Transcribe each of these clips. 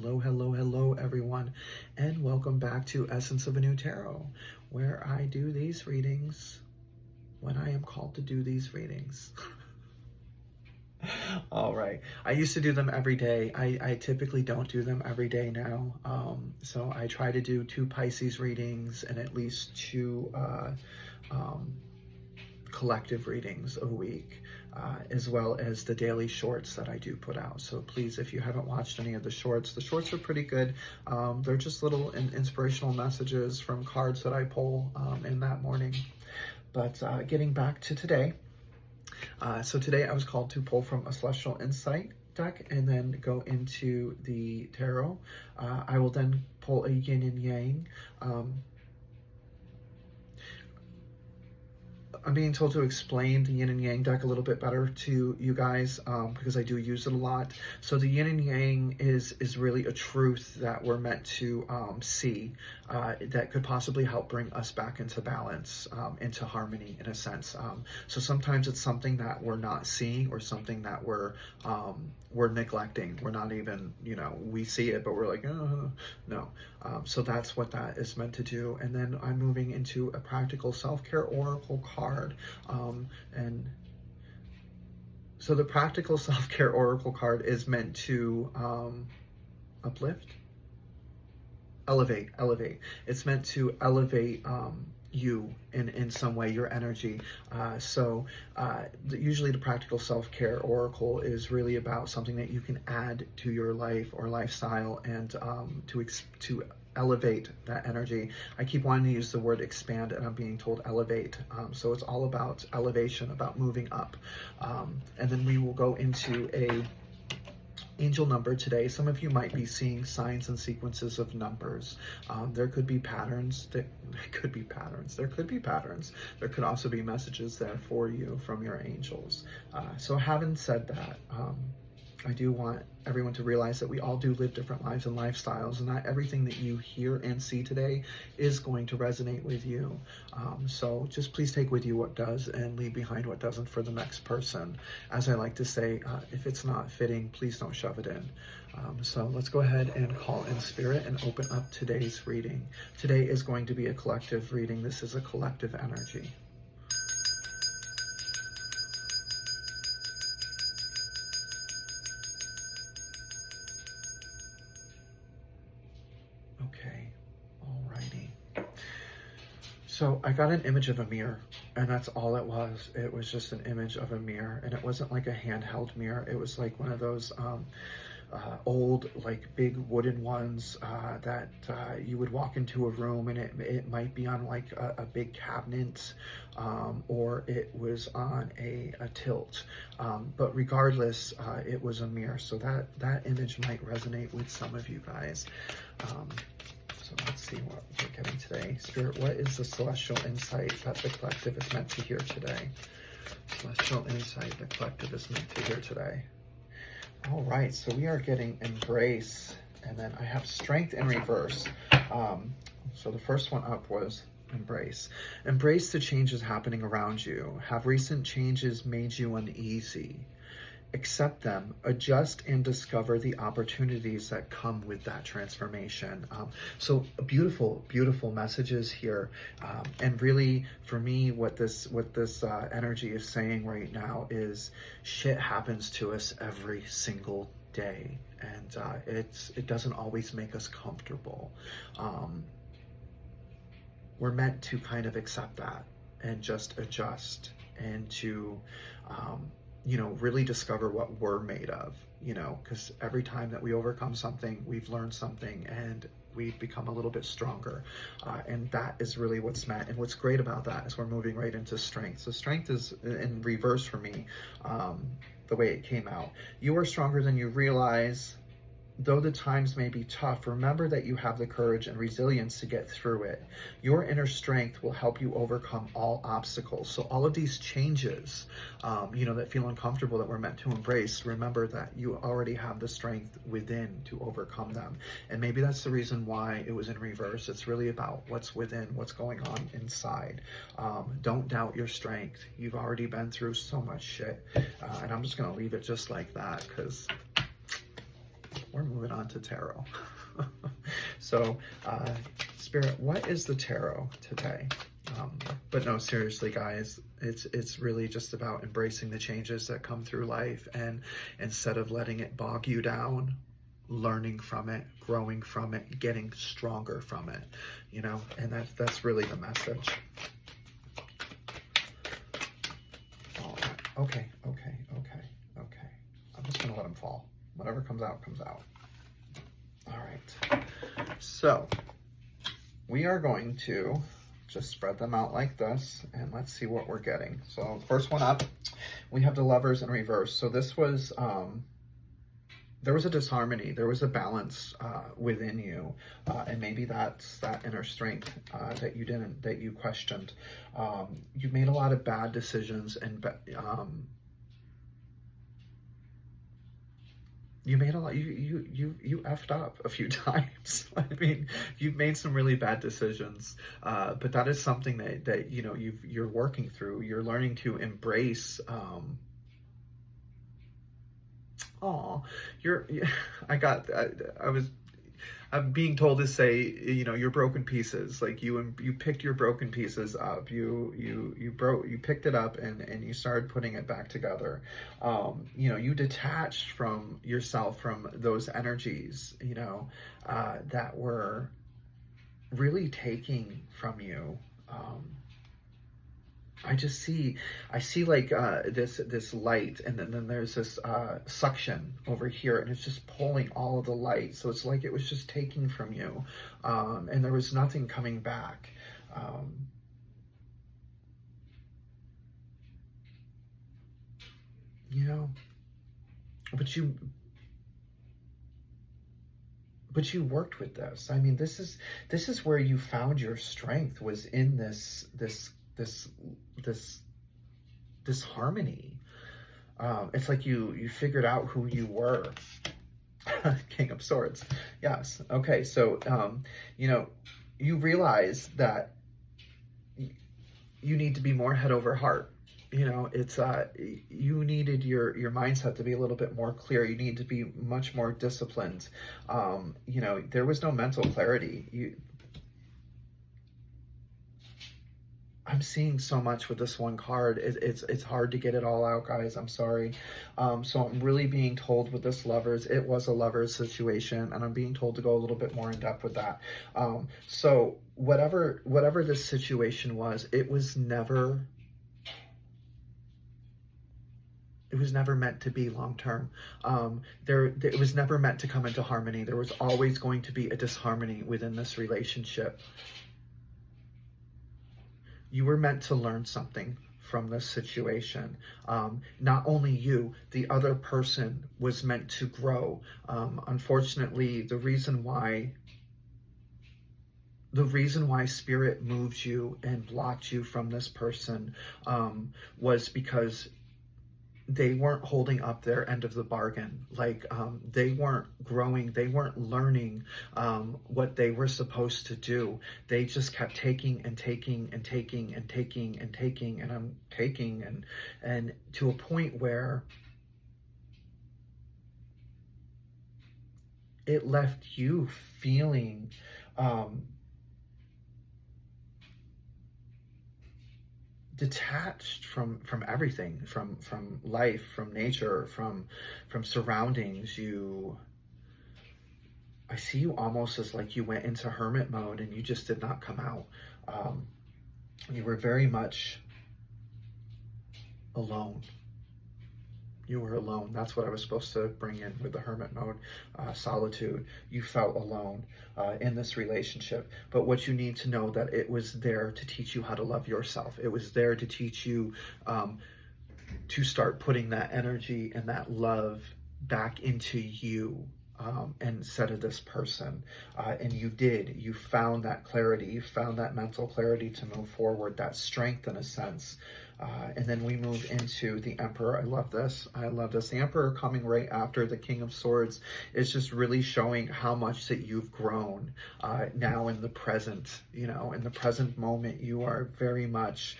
Hello, hello, hello, everyone, and welcome back to Essence of a New Tarot, where I do these readings when I am called to do these readings. All right. I used to do them every day. I typically don't do them every day now. So I try to do 2 Pisces readings and at least 2 collective readings a week, as well as the daily shorts that I do put out. So please, if you haven't watched any of the shorts are pretty good. They're just little inspirational messages from cards that I pull in that morning. But getting back to today, so today I was called to pull from a Celestial Insight deck and then go into the tarot. I will then pull a yin and yang. I'm being told to explain the yin and yang deck a little bit better to you guys because I do use it a lot. So the yin and yang is really a truth that we're meant to see that could possibly help bring us back into balance, into harmony in a sense. So sometimes it's something that we're not seeing or something that we're neglecting. We're not even, we see it, but we're like, oh, no. So that's what that is meant to do. And then I'm moving into a practical self-care oracle card. And so the practical self-care oracle card is meant to uplift, elevate. It's meant to elevate you in some way, your energy. Usually the practical self-care oracle is really about something that you can add to your life or lifestyle and to elevate that energy. I keep wanting to use the word expand and I'm being told elevate. So it's all about elevation, about moving up. And then we will go into a angel number today. Some of you might be seeing signs and sequences of numbers. There could be patterns. There could be patterns. There could also be messages there for you from your angels. So having said that, I do want everyone to realize that we all do live different lives and lifestyles, and not everything that you hear and see today is going to resonate with you. So just please take with you what does and leave behind what doesn't for the next person. As I like to say, if it's not fitting, please don't shove it in. So let's go ahead and call in spirit and open up today's reading. Today is going to be a collective reading. This is a collective energy. Okay, alrighty. So I got an image of a mirror, and that's all it was. It was just an image of a mirror, and it wasn't like a handheld mirror. It was like one of those old, like big wooden ones that you would walk into a room, and it might be on like a big cabinet, or it was on a tilt. But regardless, it was a mirror. So that image might resonate with some of you guys. So let's see what we're getting today. Spirit, what is the celestial insight that the collective is meant to hear today? Celestial insight the collective is meant to hear today. All right, so we are getting embrace, and then I have strength in reverse. So the first one up was embrace. Embrace the changes happening around you. Have recent changes made you uneasy? Accept them, adjust, and discover the opportunities that come with that transformation. So beautiful, beautiful messages here. And really, for me, what this energy is saying right now is shit happens to us every single day. And it doesn't always make us comfortable. We're meant to kind of accept that and just adjust and to really discover what we're made of, because every time that we overcome something, we've learned something and we've become a little bit stronger. And that is really what's meant. And what's great about that is we're moving right into strength. So strength is in reverse for me, the way it came out. You are stronger than you realize. Though the times may be tough, remember that you have the courage and resilience to get through it. Your inner strength will help you overcome all obstacles. So all of these changes, that feel uncomfortable that we're meant to embrace, remember that you already have the strength within to overcome them. And maybe that's the reason why it was in reverse. It's really about what's within, what's going on inside. Don't doubt your strength. You've already been through so much shit. And I'm just going to leave it just like that because we're moving on to tarot. So, Spirit, what is the tarot today? But no, seriously, guys, it's really just about embracing the changes that come through life, and instead of letting it bog you down, learning from it, growing from it, getting stronger from it, you know, and that's really the message. All right. Okay. I'm just gonna let them fall. Whatever comes out, comes out. All right. So we are going to just spread them out like this, and let's see what we're getting. So first one up, we have the Lovers in reverse. So this was, there was a disharmony, there was a balance within you, and maybe that's that inner strength that you questioned. You made a lot of bad decisions, and you made a lot, you effed up a few times. I mean, you've made some really bad decisions, but that is something that you know, you're working through. You're learning to embrace. I'm being told to say, you know, your broken pieces, like you picked your broken pieces up, you picked it up and you started putting it back together. You know, you detached from yourself, from those energies, you know, that were really taking from you. I see like this light, and then there's this suction over here, and it's just pulling all of the light. So it's like it was just taking from you, and there was nothing coming back. You know, but you worked with this. I mean, this is where you found your strength, was in this harmony. It's like you figured out who you were. King of Swords. Yes. Okay. So, you know, you realize that you need to be more head over heart. You know, it's, you needed your mindset to be a little bit more clear. You need to be much more disciplined. You know, there was no mental clarity. I'm seeing so much with this one card. It's hard to get it all out, guys. I'm sorry. So I'm really being told with this Lovers, it was a Lovers situation, and I'm being told to go a little bit more in depth with that. So whatever this situation was, it was never meant to be long-term. It was never meant to come into harmony. There was always going to be a disharmony within this relationship. You were meant to learn something from this situation. Not only you, the other person was meant to grow. Unfortunately, the reason why Spirit moved you and blocked you from this person was because they weren't holding up their end of the bargain. Like, they weren't growing, they weren't learning what they were supposed to do. They just kept taking and taking and taking and taking and taking, and I'm taking, and to a point where it left you feeling detached from everything, from life, from nature, from surroundings. I see you almost as like you went into hermit mode and you just did not come out. You were very much alone. You were alone. That's what I was supposed to bring in with the hermit mode, solitude. You felt alone in this relationship. But what you need to know, that it was there to teach you how to love yourself. It was there to teach you to start putting that energy and that love back into you, instead of this person. And you did. You found that clarity. You found that mental clarity to move forward, that strength in a sense. And then we move into the Emperor. I love this. I love this. The Emperor coming right after the King of Swords is just really showing how much that you've grown now in the present. You know, in the present moment, you are very much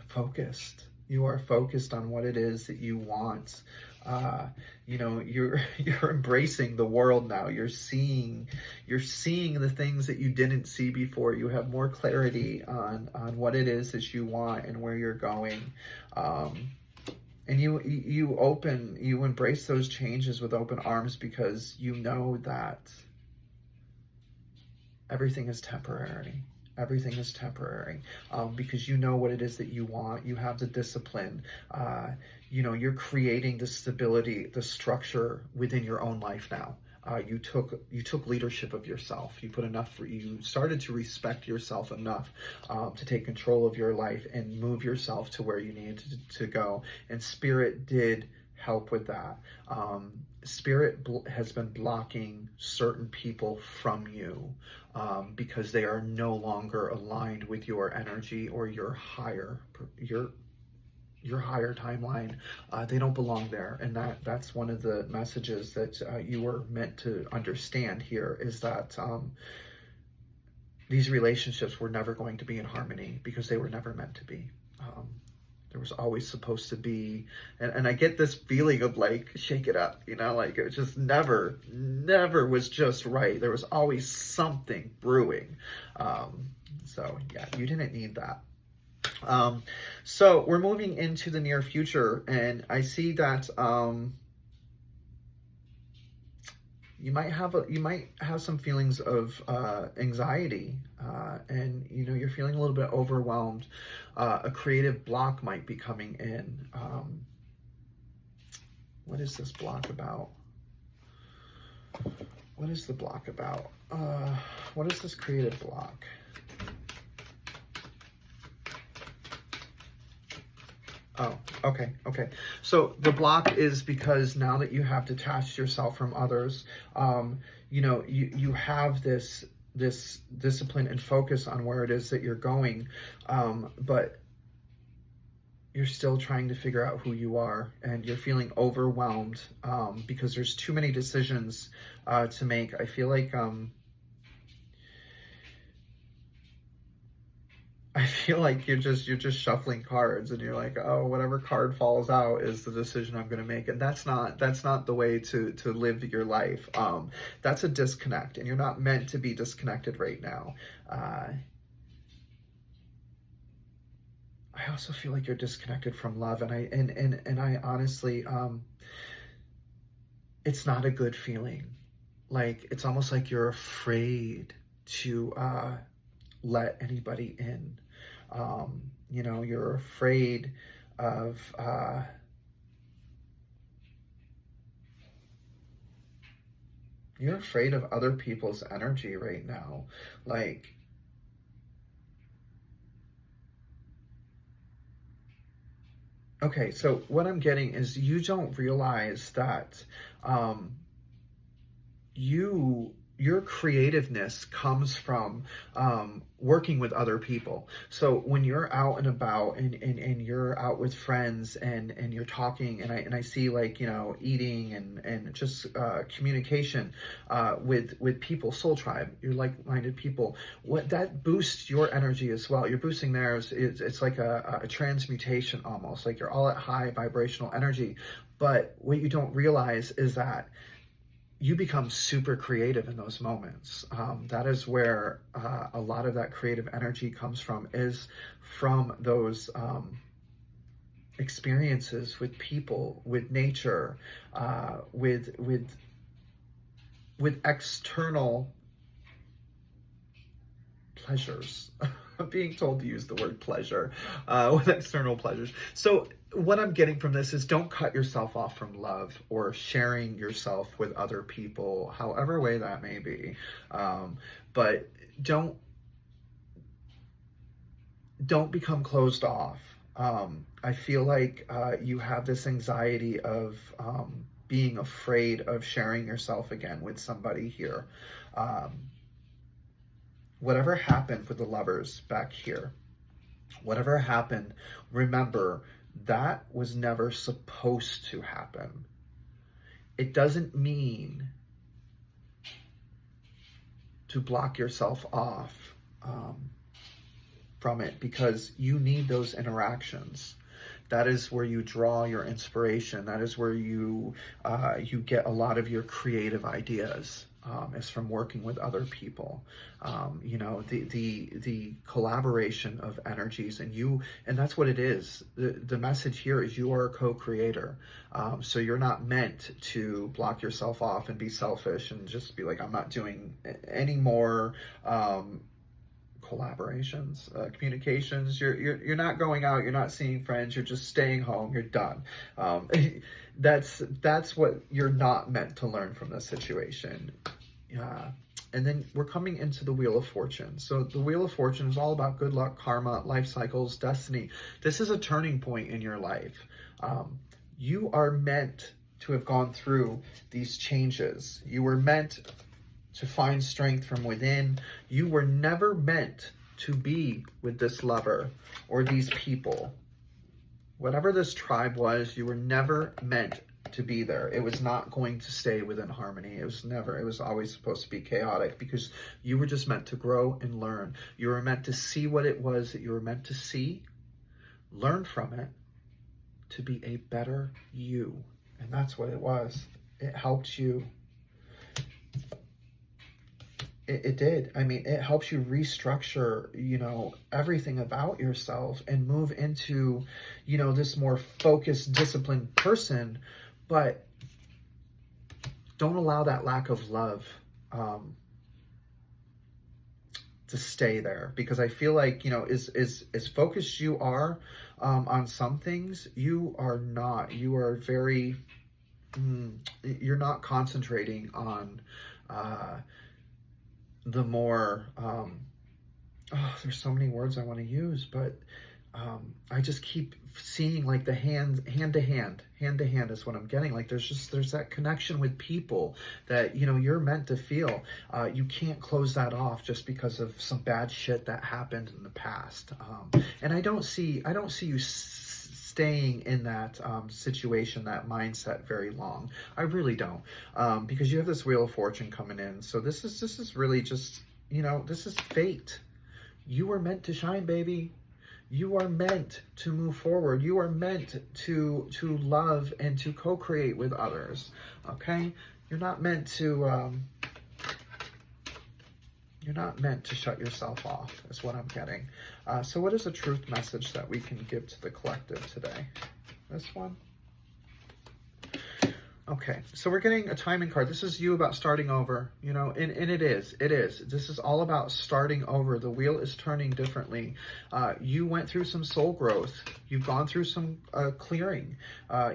focused. You are focused on what it is that you want. You know, you're you're embracing the world now. You're seeing the things that you didn't see before. You have more clarity on what it is that you want and where you're going. And you embrace those changes with open arms, because you know that everything is temporary. Everything is temporary, because you know what it is that you want. You have the discipline. You know, you're creating the stability, the structure within your own life now. You took leadership of yourself. You started to respect yourself enough to take control of your life and move yourself to where you needed to go. And Spirit did help with that. Spirit has been blocking certain people from you because they are no longer aligned with your energy or your higher timeline. They don't belong there. And that's one of the messages that you were meant to understand here, is that these relationships were never going to be in harmony, because they were never meant to be. There was always supposed to be, and I get this feeling of like, shake it up, you know, like it just never was just right. There was always something brewing. So yeah, you didn't need that. So we're moving into the near future, and I see that you might have some feelings of anxiety, and you know, you're feeling a little bit overwhelmed. A creative block might be coming in. What is this block about? What is the block about? What is this creative block? Oh, okay. So the block is because now that you have detached yourself from others, you know, you have this discipline and focus on where it is that you're going, but you're still trying to figure out who you are, and you're feeling overwhelmed because there's too many decisions to make. I feel like you're just shuffling cards, and you're like, oh, whatever card falls out is the decision I'm going to make. And that's not the way to live your life. That's a disconnect, and you're not meant to be disconnected right now. I also feel like you're disconnected from love, and I honestly, it's not a good feeling. Like, it's almost like you're afraid to let anybody in. You know, you're afraid of other people's energy right now. Like, okay, so what I'm getting is you don't realize that your creativeness comes from working with other people. So when you're out and about, and you're out with friends, and you're talking, and I see, like, you know, eating and just communication with people, soul tribe, you're like-minded people, what that boosts your energy as well. You're boosting theirs. It's like a transmutation, almost like you're all at high vibrational energy. But what you don't realize is that you become super creative in those moments. That is where a lot of that creative energy comes from, is from those experiences with people, with nature, with external pleasures. I'm being told to use the word pleasure, with external pleasures. So what I'm getting from this is, don't cut yourself off from love or sharing yourself with other people, however way that may be. But don't become closed off. I feel like you have this anxiety of being afraid of sharing yourself again with somebody here. Whatever happened with the lovers back here, whatever happened, remember, that was never supposed to happen. It doesn't mean to block yourself off from it, because you need those interactions That is where you draw your inspiration. That is where you get a lot of your creative ideas. Is from working with other people. You know, the collaboration of energies, and that's what it is. The message here is you are a co-creator. So you're not meant to block yourself off and be selfish and just be like, I'm not doing any more collaborations, communications. You're not going out, you're not seeing friends, you're just staying home, you're done. That's what you're not meant to learn from this situation. And then we're coming into the Wheel of Fortune. So the Wheel of Fortune is all about good luck, karma, life cycles, destiny. This is a turning point in your life. You are meant to have gone through these changes. You were meant to find strength from within. You were never meant to be with this lover or these people. Whatever this tribe was, you were never meant to be there. It was not going to stay within harmony. It was always supposed to be chaotic, because you were just meant to grow and learn. You were meant to see what it was that you were meant to see, learn from it, to be a better you. And that's what it was. It helped you. It did. I mean, it helps you restructure, you know, everything about yourself and move into, you know, this more focused, disciplined person. But don't allow that lack of love to stay there, because I feel like, you know, as focused you are on some things, you are not. You are very, you're not concentrating on the more, there's so many words I want to use, but I just keep seeing like the hand to hand is what I'm getting. Like there's that connection with people that, you know, you're meant to feel. You can't close that off just because of some bad shit that happened in the past. And I don't see you staying in that situation, that mindset very long. I really don't, because you have this Wheel of Fortune coming in. So this is really just, you know, this is fate. You were meant to shine, baby. You are meant to move forward. You are meant to love and to co-create with others. Okay, you're not meant to shut yourself off, is what I'm getting. So what is the truth message that we can give to the collective today? This one? Okay, so we're getting a timing card. This is you about starting over, you know, and it is. This is all about starting over. The wheel is turning differently. You went through some soul growth. You've gone through some clearing.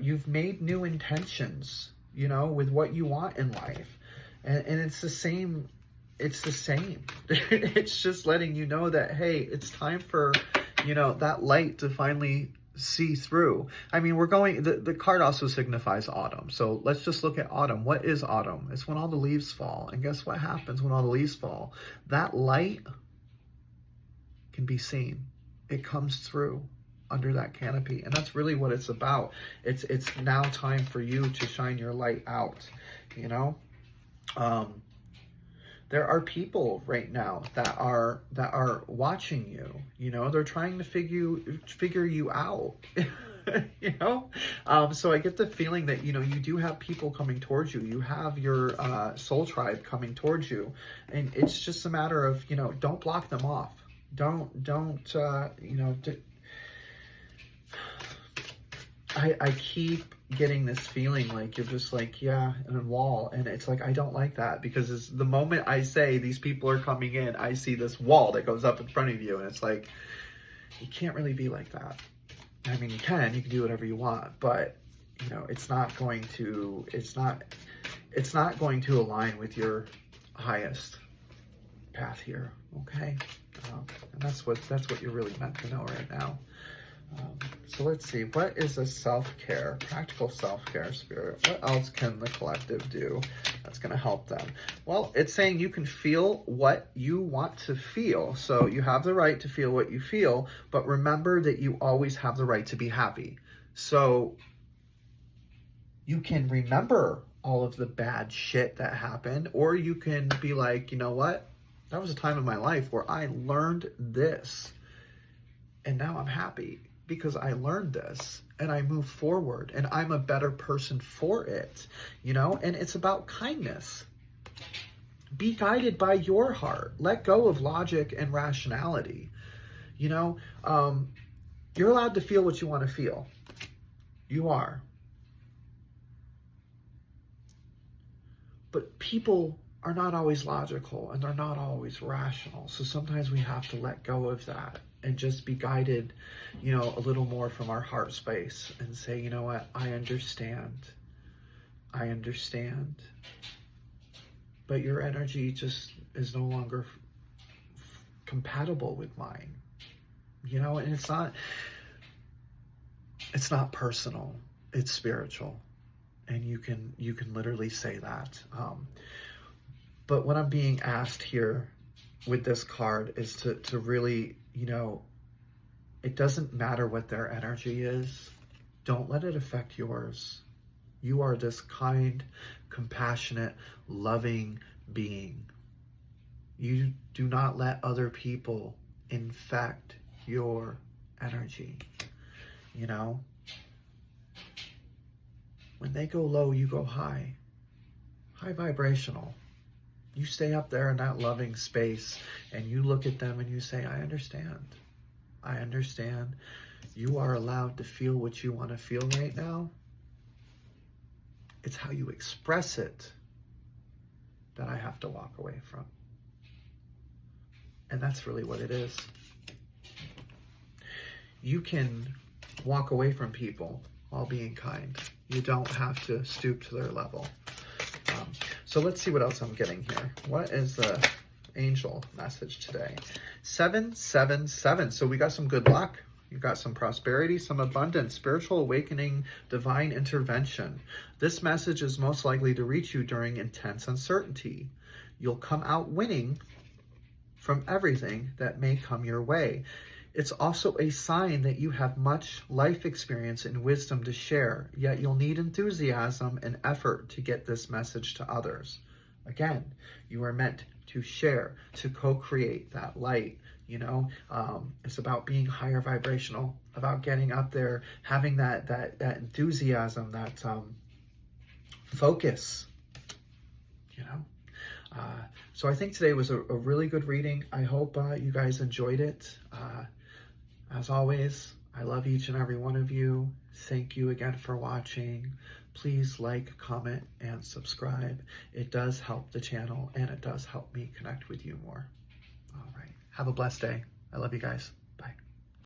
You've made new intentions, you know, with what you want in life. And it's the same. It's the same. It's just letting you know that, hey, it's time for, you know, that light to finally see through. I mean, we're going, the card also signifies autumn. So let's just look at autumn. What is autumn? It's when all the leaves fall. And guess what happens when all the leaves fall? That light can be seen. It comes through under that canopy. And that's really what it's about. It's now time for you to shine your light out, you know? There are people right now that are watching you. You know, they're trying to figure you out. You know, so I get the feeling that, you know, you do have people coming towards you. You have your soul tribe coming towards you, and it's just a matter of, you know, don't block them off. Don't you know. I keep getting this feeling like you're just like, yeah, in a wall. And it's like, I don't like that, because it's the moment I say these people are coming in, I see this wall that goes up in front of you. And it's like, you can't really be like that. I mean, you can do whatever you want, but you know, it's not going to align with your highest path here. Okay. And that's what you're really meant to know right now. So let's see, what is a self-care, practical self-care spirit? What else can the collective do that's going to help them? Well, it's saying you can feel what you want to feel. So you have the right to feel what you feel, but remember that you always have the right to be happy. So you can remember all of the bad shit that happened, or you can be like, you know what? That was a time in my life where I learned this, and now I'm happy. because I learned this and I move forward and I'm a better person for it, you know? And it's about kindness. Be guided by your heart. Let go of logic and rationality. You know, you're allowed to feel what you want to feel. You are. But people are not always logical and they're not always rational. So sometimes we have to let go of that and just be guided, you know, a little more from our heart space and say, you know what, I understand. I understand. But your energy just is no longer compatible with mine. You know, and it's not personal, it's spiritual. And you can literally say that. But what I'm being asked here with this card is to really, you know, it doesn't matter what their energy is. Don't let it affect yours. You are this kind, compassionate, loving being. You do not let other people infect your energy. You know, when they go low, you go high. High vibrational. You stay up there in that loving space and you look at them and you say, I understand. I understand. You are allowed to feel what you want to feel right now. It's how you express it that I have to walk away from. And that's really what it is. You can walk away from people while being kind. You don't have to stoop to their level. So let's see what else I'm getting here. What is the angel message today? 777. So we got some good luck. You've got some prosperity, some abundance, spiritual awakening, divine intervention. This message is most likely to reach you during intense uncertainty. You'll come out winning from everything that may come your way. It's also a sign that you have much life experience and wisdom to share, yet you'll need enthusiasm and effort to get this message to others. Again, you are meant to share, to co-create that light. You know, it's about being higher vibrational, about getting up there, having that enthusiasm, that focus, you know. So I think today was a really good reading. I hope you guys enjoyed it. As always, I love each and every one of you. Thank you again for watching. Please like, comment, and subscribe. It does help the channel and it does help me connect with you more. All right. Have a blessed day. I love you guys.